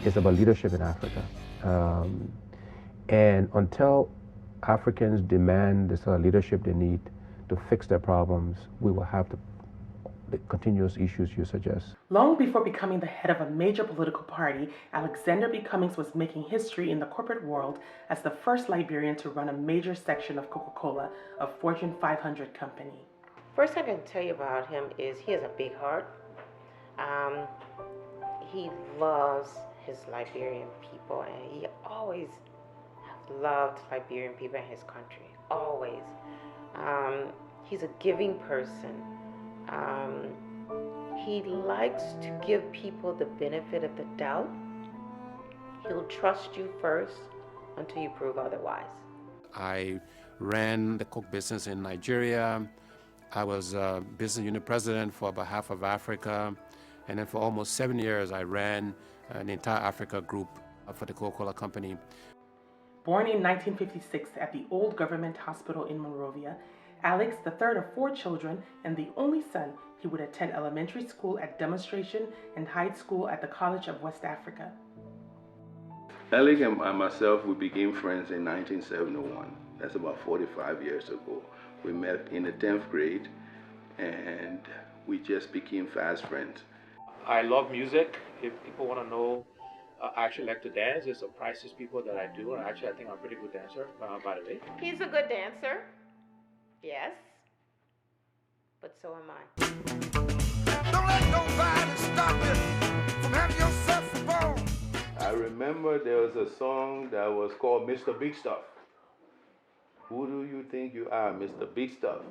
It's about leadership in Africa. Um, and until Africans demand the sort of leadership they need to fix their problems, we will have the continuous issues you suggest. Long before becoming the head of a major political party, Alexander B. Cummings was making history in the corporate world as the first Liberian to run a major section of Coca-Cola, a Fortune 500 company. First thing I can tell you about him is he has a big heart. Um, he loves his Liberian people, and he always loved Liberian people in his country. Always. He's a giving person. Um, he likes to give people the benefit of the doubt. He'll trust you first until you prove otherwise. I ran the Coke business in Nigeria. I was business unit president for about half of Africa. And then for almost 7 years, I ran an entire Africa group for the Coca-Cola Company. Born in 1956 at the Old Government Hospital in Monrovia, Alex, the third of 4 children and the only son, he would attend elementary school at Demonstration and high school at the College of West Africa. Alex and myself, we became friends in 1971. That's about 45 years ago. We met in the 10th grade and we just became fast friends. I love music. If people want to know, I actually like to dance. It surprises people that I do. And actually, I think I'm a pretty good dancer, by the way. He's a good dancer. Yes. But so am I. Don't let nobody stop you from having yourself a ball. I remember there was a song that was called Mr. Big Stuff. Who do you think you are, Mr. Big Stuff?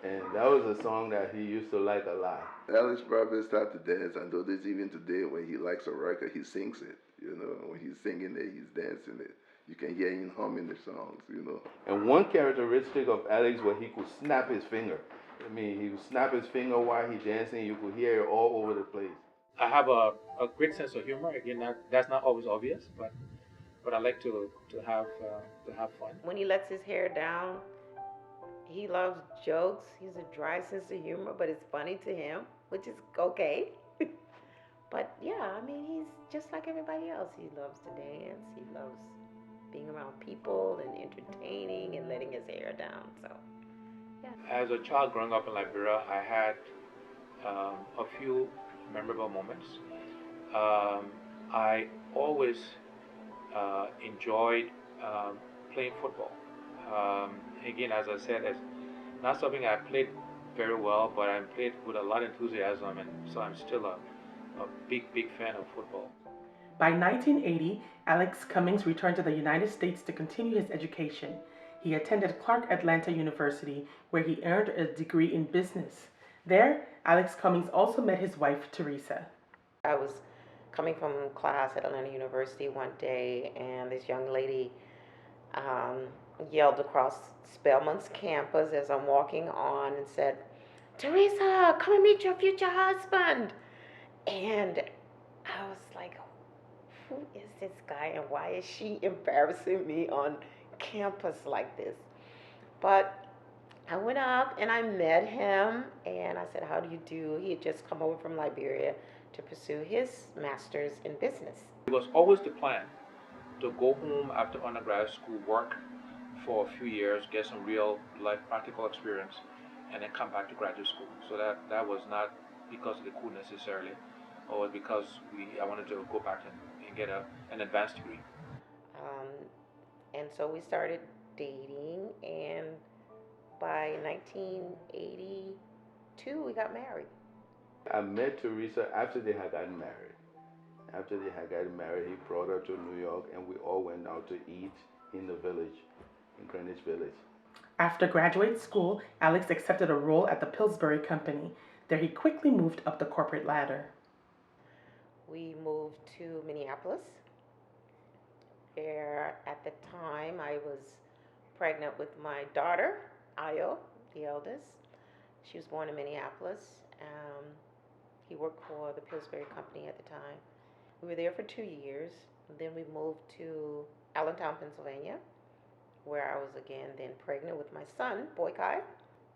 And that was a song that he used to like a lot. Alex probably started to dance. I know this even today when he likes a record, he sings it. You know, when he's singing it, he's dancing it. You can hear him humming the songs, you know. And one characteristic of Alex was he could snap his finger. I mean, he would snap his finger while he's dancing. You could hear it all over the place. I have a great sense of humor. Again, that's not always obvious, but I like to have fun. When he lets his hair down, he loves jokes. He's a dry sense of humor, but it's funny to him, which is okay. But yeah, I mean, he's just like everybody else. He loves to dance. He loves being around people and entertaining and letting his hair down. So, yeah. As a child growing up in Liberia, I had a few memorable moments. I always enjoyed playing football. Again, as I said, it's not something I played very well, but I played with a lot of enthusiasm, and so I'm still a big fan of football. By 1980, Alex Cummings returned to the United States to continue his education. He attended Clark Atlanta University, where he earned a degree in business. There, Alex Cummings also met his wife, Teresa. I was coming from class at Atlanta University one day, and this young lady yelled across Spelman's campus as I'm walking on and said, "Teresa, come and meet your future husband." And I was like, who is this guy and why is she embarrassing me on campus like this? But I went up and I met him and I said, "How do you do?" He had just come over from Liberia to pursue his master's in business. It was always the plan to go home after undergraduate school, work for a few years, get some real life practical experience, and then come back to graduate school. So that was not because of the coup necessarily, or because I wanted to go back and get an advanced degree. And so we started dating, and by 1982 we got married. I met Teresa after they had gotten married. After they had gotten married, he brought her to New York and we all went out to eat in the village, in Greenwich Village. After graduate school, Alex accepted a role at the Pillsbury Company. There he quickly moved up the corporate ladder. We moved to Minneapolis, where at the time I was pregnant with my daughter, Ayo, the eldest. She was born in Minneapolis. He worked for the Pillsbury Company at the time. We were there for 2 years. Then we moved to Allentown, Pennsylvania, where I was again then pregnant with my son, Boy Kai.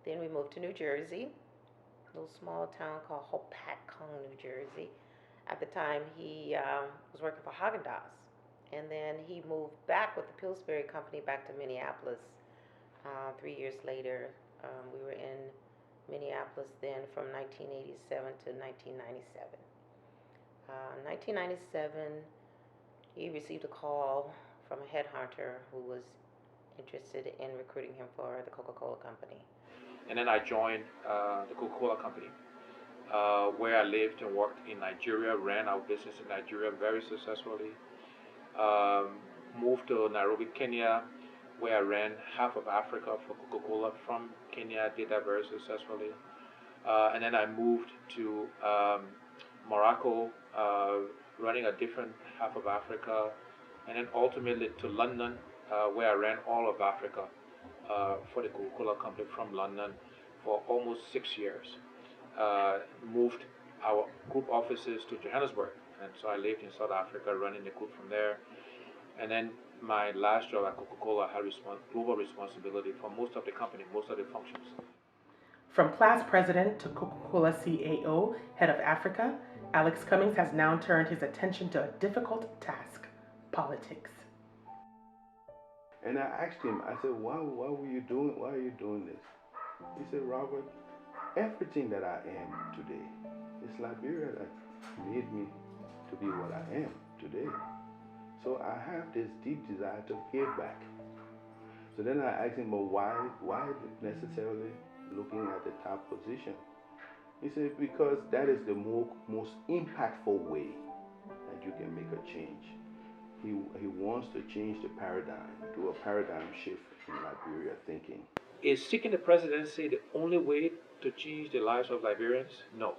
Then we moved to New Jersey, a little small town called Hopatcong, New Jersey. At the time, he was working for Haagen-Dazs. And then he moved back with the Pillsbury Company back to Minneapolis 3 years later. We were in Minneapolis then from 1987 to 1997. 1997, he received a call from a headhunter who was interested in recruiting him for the Coca-Cola Company. And then I joined the Coca-Cola Company, where I lived and worked in Nigeria, ran our business in Nigeria very successfully. Moved to Nairobi, Kenya, where I ran half of Africa for Coca-Cola from Kenya, did that very successfully. And then I moved to Morocco, running a different half of Africa, and then ultimately to London, where I ran all of Africa for the Coca-Cola Company from London for almost 6 years. Moved our group offices to Johannesburg, and so I lived in South Africa running the group from there. And then my last job at Coca-Cola, I had global responsibility for most of the company, most of the functions. From class president to Coca-Cola CAO, head of Africa, Alex Cummings has now turned his attention to a difficult task: politics. And I asked him, I said, why are you doing this? He said, Robert, everything that I am today is Liberia that made me to be what I am today. So I have this deep desire to give back. So then I asked him, well, why necessarily looking at the top position? He said, because that is the most impactful way that you can make a change. He wants to change the paradigm, do a paradigm shift in Liberia thinking. Is seeking the presidency the only way to change the lives of Liberians? No.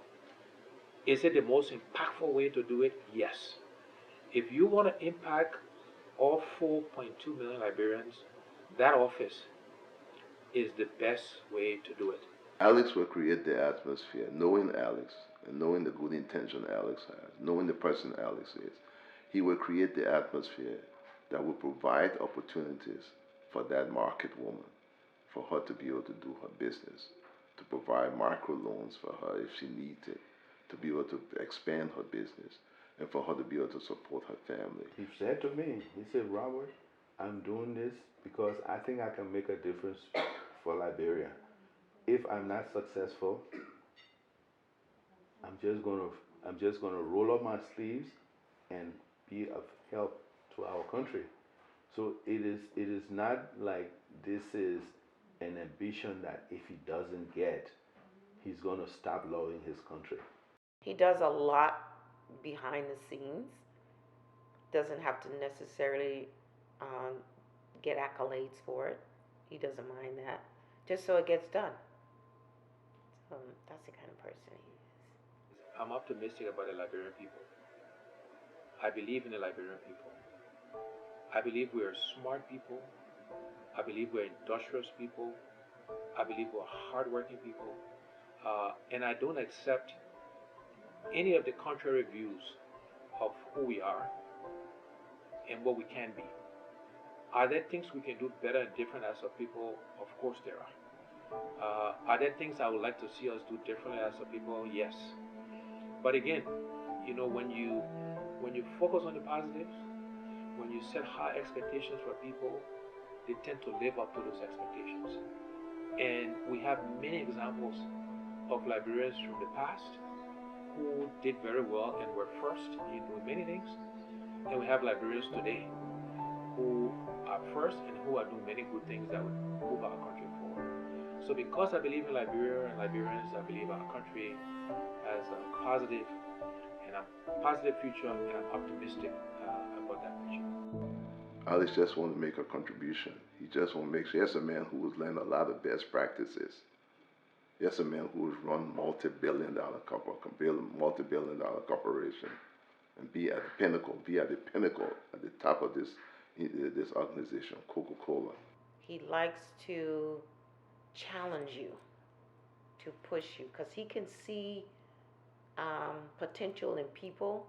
Is it the most impactful way to do it? Yes. If you want to impact all 4.2 million Liberians, that office is the best way to do it. Alex will create the atmosphere, knowing Alex and knowing the good intention Alex has, knowing the person Alex is. He will create the atmosphere that will provide opportunities for that market woman, for her to be able to do her business, to provide microloans for her if she needs it, to be able to expand her business, and for her to be able to support her family. He said to me, he said, Robert, I'm doing this because I think I can make a difference for Liberia. If I'm not successful, I'm just gonna roll up my sleeves and be of help to our country. So it is not like this is an ambition that if he doesn't get, he's gonna stop loving his country. He does a lot behind the scenes. Doesn't have to necessarily get accolades for it. He doesn't mind that, just so it gets done. So that's the kind of person he is. I'm optimistic about the Liberian people. I believe in the Liberian people. I believe we are smart people. I believe we're industrious people. I believe we're hardworking people. And I don't accept any of the contrary views of who we are and what we can be. Are there things we can do better and different as a people? Of course there are. Are there things I would like to see us do differently as a people? Yes. But again, when you focus on the positives, when you set high expectations for people, they tend to live up to those expectations. And we have many examples of Liberians from the past who did very well and were first in doing many things. And we have Liberians today who are first and who are doing many good things that would move our country forward. So because I believe in Liberia and Liberians, I believe our country has a positive future, and I'm optimistic about that future. Alex just wants to make a contribution. He just wants to make sure. He's a man who has learned a lot of best practices. He's a man who has run multi-billion dollar corporation, and be at the pinnacle, at the top of this organization, Coca-Cola. He likes to challenge you, to push you, because he can see potential in people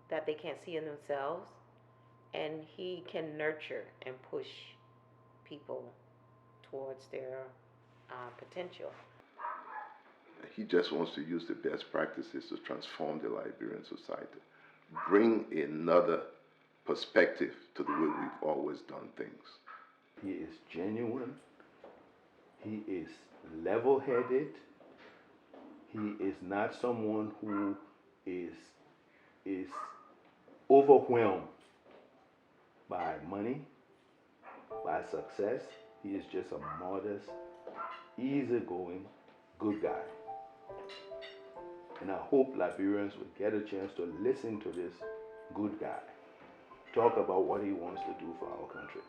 that they can't see in themselves, and he can nurture and push people towards their potential. he just wants to use the best practices to transform the Liberian society, bring another perspective to the way we've always done things. He is genuine. He is level-headed. He is not someone who is overwhelmed by money, by success. He is just a modest, easygoing, good guy. And I hope Liberians will get a chance to listen to this good guy talk about what he wants to do for our country.